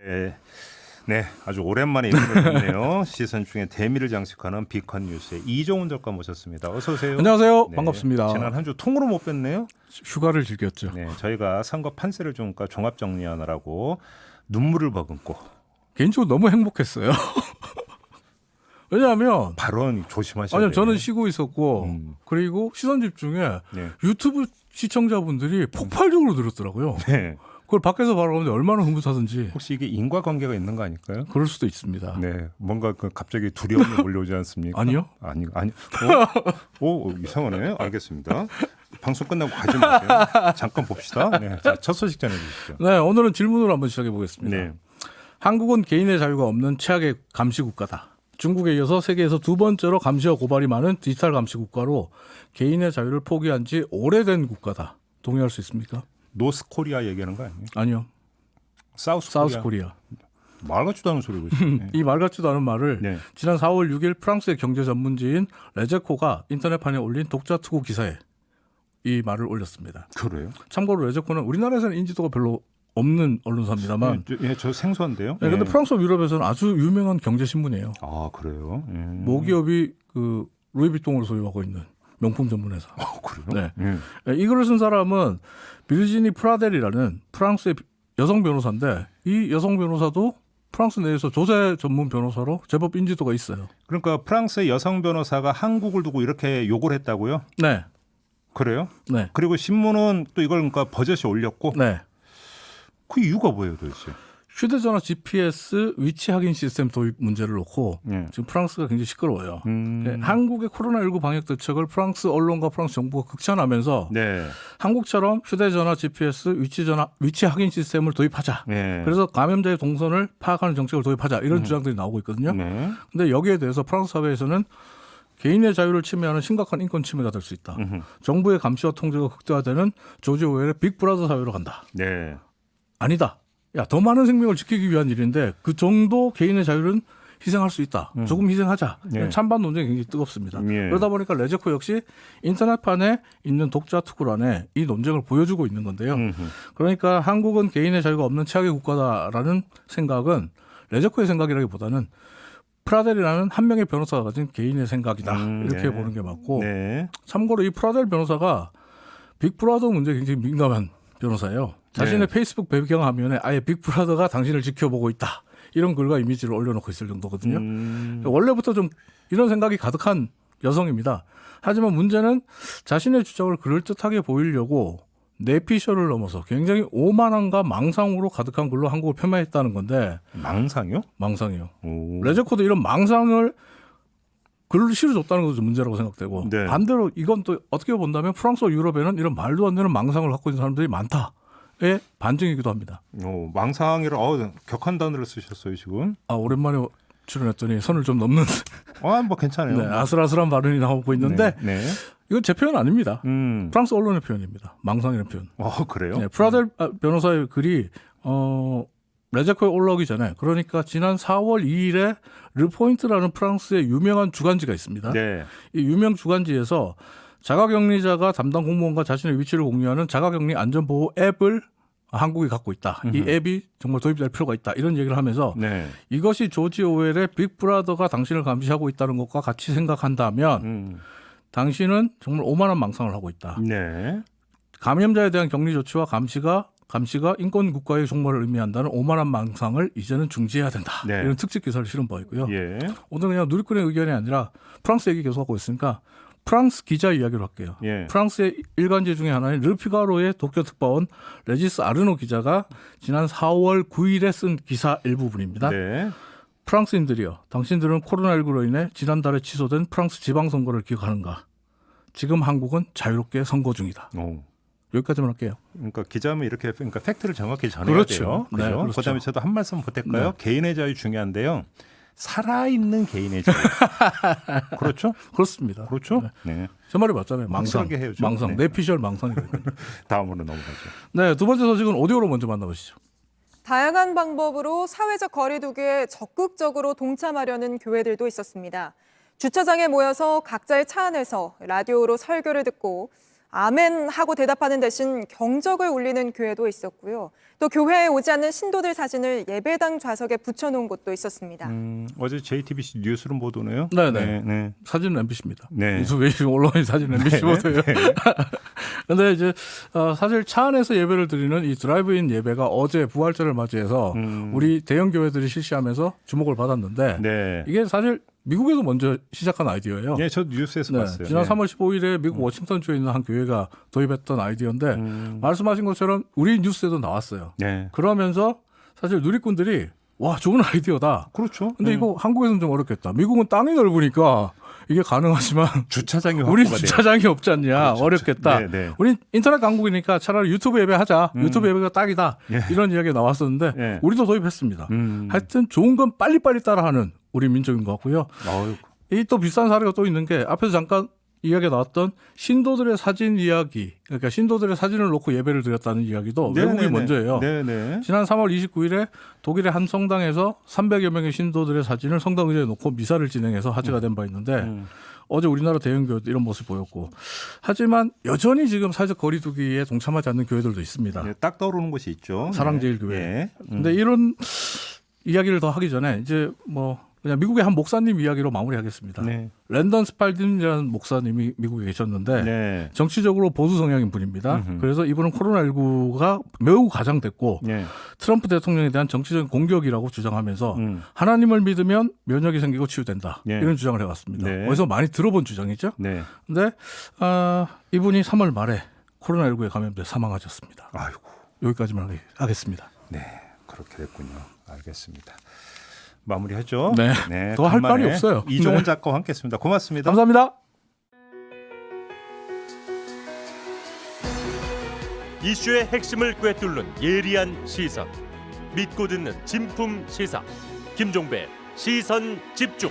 네, 네, 아주 오랜만에 인사드리네요. 시선 중에 대미를 장식하는 비컨 뉴스의 이종훈 작가 모셨습니다. 어서 오세요. 안녕하세요. 네, 반갑습니다. 지난 한 주 통으로 못 뵀네요. 휴가를 즐겼죠. 네, 저희가 선거 판세를 좀 종합 정리하느라고 눈물을 머금고 개인적으로 너무 행복했어요. 왜냐하면 발언 조심하셔야 아니요, 돼요. 저는 쉬고 있었고 그리고 시선 집중에 네. 유튜브 시청자분들이 폭발적으로 늘었더라고요. 네, 그걸 밖에서 바라보는데 얼마나 흐뭇하던지. 혹시 이게 인과관계가 있는 거 아닐까요? 그럴 수도 있습니다. 네, 뭔가 갑자기 두려움이 몰려오지 않습니까? 아니요. 아니. 오, 이상하네. 알겠습니다. 방송 끝나고 가지 마세요. 잠깐 봅시다. 네, 자, 첫 소식 전해주시죠. 네, 오늘은 질문으로 한번 시작해 보겠습니다. 네. 한국은 개인의 자유가 없는 최악의 감시 국가다. 중국에 이어서 세계에서 두 번째로 감시와 고발이 많은 디지털 감시 국가로 개인의 자유를 포기한 지 오래된 국가다. 동의할 수 있습니까? 노스 코리아 얘기하는 거 아니에요? 아니요. 사우스 사우스 코리아. 말 같지도 않은 소리고 있어요. 이 말 같지도 않은 말을 네. 지난 4월 6일 프랑스의 경제 전문지인 레제코가 인터넷판에 올린 독자 투고 기사에 이 말을 올렸습니다. 그래요? 참고로 레제코는 우리나라에서는 인지도가 별로 없는 언론사입니다만 저 생소한데요. 네, 근데 프랑스와 유럽에서는 아주 유명한 경제 신문이에요. 아, 그래요? 모기업이 그 루이비통을 소유하고 있는 명품 전문 회사. 그래요? 네. 이 글을 쓴 사람은 비르지니 프라델이라는 프랑스의 여성 변호사인데 이 여성 변호사도 프랑스 내에서 조세 전문 변호사로 제법 인지도가 있어요. 그러니까 프랑스의 여성 변호사가 한국을 두고 이렇게 욕을 했다고요? 네. 그래요? 네. 그리고 신문은 또 이걸 그러니까 버젓이 올렸고 네. 그 이유가 뭐예요, 도대체? 휴대전화 GPS 위치 확인 시스템 도입 문제를 놓고 네. 지금 프랑스가 굉장히 시끄러워요. 네, 한국의 코로나19 방역 대책을 프랑스 언론과 프랑스 정부가 극찬하면서 네. 한국처럼 휴대전화 GPS 위치 확인 시스템을 도입하자. 네. 그래서 감염자의 동선을 파악하는 정책을 도입하자. 이런 주장들이 나오고 있거든요. 네. 근데 여기에 대해서 프랑스 사회에서는 개인의 자유를 침해하는 심각한 인권 침해가 될 수 있다. 정부의 감시와 통제가 극대화되는 조지 오웰의 빅브라더 사회로 간다. 네. 아니다. 야, 더 많은 생명을 지키기 위한 일인데 그 정도 개인의 자유는 희생할 수 있다. 조금 희생하자. 예. 찬반 논쟁이 굉장히 뜨겁습니다. 예. 그러다 보니까 레제코 역시 인터넷판에 있는 독자 투구란에 이 논쟁을 보여주고 있는 건데요. 그러니까 한국은 개인의 자유가 없는 최악의 국가다라는 생각은 레제코의 생각이라기보다는 프라델이라는 한 명의 변호사가 가진 개인의 생각이다. 이렇게 네. 보는 게 맞고 네. 참고로 이 프라델 변호사가 빅브라더 문제에 굉장히 민감한 변호사예요. 자신의 네. 페이스북 배경 화면에 아예 빅브라더가 당신을 지켜보고 있다. 이런 글과 이미지를 올려놓고 있을 정도거든요. 원래부터 좀 이런 생각이 가득한 여성입니다. 하지만 문제는 자신의 주장을 그럴듯하게 보이려고 내피셜을 넘어서 굉장히 오만함과 망상으로 가득한 글로 한국을 폄하했다는 건데 망상이요? 망상이요. 오. 레제코도 이런 망상을 글을 실어줬다는 것도 문제라고 생각되고 네. 반대로 이건 또 어떻게 본다면 프랑스와 유럽에는 이런 말도 안 되는 망상을 갖고 있는 사람들이 많다의 반증이기도 합니다. 오, 망상이라 격한 단어를 쓰셨어요, 지금. 아, 오랜만에 출연했더니 선을 좀 넘는 뭐 괜찮아요. 네, 아슬아슬한 발언이 나오고 있는데 네. 네. 이건 제 표현 아닙니다. 프랑스 언론의 표현입니다. 망상이라는 표현. 그래요? 네, 프라델 변호사의 글이 레제코에 올라오기 전에 그러니까 지난 4월 2일에 르포인트라는 프랑스의 유명한 주간지가 있습니다. 네. 이 유명 주간지에서 자가격리자가 담당 공무원과 자신의 위치를 공유하는 자가격리 안전보호 앱을 한국이 갖고 있다. 이 앱이 정말 도입될 필요가 있다. 이런 얘기를 하면서 네. 이것이 조지 오웰의 빅브라더가 당신을 감시하고 있다는 것과 같이 생각한다면 당신은 정말 오만한 망상을 하고 있다. 네. 감염자에 대한 격리 조치와 감시가 인권 국가의 종말을 의미한다는 오만한 망상을 이제는 중지해야 된다. 네. 이런 특집 기사를 실은 바 있고요. 예. 오늘 그냥 누리꾼의 의견이 아니라 프랑스 얘기 계속하고 있으니까 프랑스 기자 이야기로 할게요. 예. 프랑스의 일간지 중에 하나인 르피가로의 도쿄 특파원 레지스 아르노 기자가 지난 4월 9일에 쓴 기사 일부분입니다. 네. 프랑스인들이여, 당신들은 코로나19로 인해 지난달에 취소된 프랑스 지방선거를 기억하는가? 지금 한국은 자유롭게 선거 중이다. 오. 여기까지만 할게요. 그러니까 기자면 이렇게 팩트를 정확히 전해야 그렇죠. 돼요. 네, 그죠? 그렇죠. 그다음에 저도 한 말씀 보탤까요? 네. 개인의 자유 중요한데요. 살아있는 개인의 자유. 그렇죠? 그렇습니다. 그렇죠? 네. 네. 제 말이 맞잖아요. 망상. 확실하게 해요, 좀. 망상. 네. 내피셜 망상이거든요. 다음으로 넘어가죠. 네, 두 번째 소식은 오디오로 먼저 만나보시죠. 다양한 방법으로 사회적 거리 두기에 적극적으로 동참하려는 교회들도 있었습니다. 주차장에 모여서 각자의 차 안에서 라디오로 설교를 듣고 아멘 하고 대답하는 대신 경적을 울리는 교회도 있었고요. 또 교회에 오지 않는 신도들 사진을 예배당 좌석에 붙여놓은 곳도 있었습니다. 어제 JTBC 뉴스룸 보도네요. 네네. 네. 사진은 MBC입니다. 네. 유튜브에 올라온 사진은 MBC 보도예요. 근데 이제 사실 차 안에서 예배를 드리는 이 드라이브인 예배가 어제 부활절을 맞이해서 우리 대형 교회들이 실시하면서 주목을 받았는데 네. 이게 사실 미국에서 먼저 시작한 아이디어예요. 네, 저 뉴스에서 봤어요. 지난 네. 3월 15일에 미국 워싱턴주에 있는 한 교회가 도입했던 아이디어인데 말씀하신 것처럼 우리 뉴스에도 나왔어요. 네. 그러면서 사실 누리꾼들이 와 좋은 아이디어다. 그렇죠. 근데 이거 한국에서는 좀 어렵겠다. 미국은 땅이 넓으니까 이게 가능하지만 주차장이 우리 확보가 돼요. 주차장이 없지 않냐. 그렇죠. 어렵겠다. 네, 네. 우리 인터넷 강국이니까 차라리 유튜브 예배 하자. 유튜브 예배가 딱이다. 예. 이런 이야기가 나왔었는데 예. 우리도 도입했습니다. 하여튼 좋은 건 빨리빨리 따라하는 우리 민족인 것 같고요. 어휴, 이 또 비슷한 사례가 또 있는 게 앞에서 잠깐 이야기가 나왔던 신도들의 사진 이야기. 그러니까 신도들의 사진을 놓고 예배를 드렸다는 이야기도 외국이 네네네. 먼저예요. 네네. 지난 3월 29일에 독일의 한 성당에서 300여 명의 신도들의 사진을 성당 의자에 놓고 미사를 진행해서 화제가 된 바 있는데 어제 우리나라 대형 교회도 이런 모습 보였고 하지만 여전히 지금 사회적 거리두기에 동참하지 않는 교회들도 있습니다. 네, 딱 떠오르는 곳이 있죠. 사랑제일교회. 네. 근데 이런 이야기를 더 하기 전에 이제 뭐 그냥 미국의 한 목사님 이야기로 마무리하겠습니다. 네. 랜던 스팔딘이라는 목사님이 미국에 계셨는데 네. 정치적으로 보수 성향인 분입니다. 그래서 이분은 코로나19가 매우 가장됐고 네. 트럼프 대통령에 대한 정치적인 공격이라고 주장하면서 음. 하나님을 믿으면 면역이 생기고 치유된다. 네. 이런 주장을 해왔습니다. 네. 어디서 많이 들어본 주장이죠. 네. 근데 이분이 3월 말에 코로나19에 감염돼 사망하셨습니다. 아이고. 여기까지만 하겠습니다. 네. 그렇게 됐군요. 알겠습니다. 마무리하죠. 네. 더할 간만에 말이 없어요. 이종훈 네. 작가와 함께했습니다. 고맙습니다. 감사합니다. 이슈의 핵심을 꿰뚫는 예리한 시선, 믿고 듣는 진품 시사 김종배 시선 집중.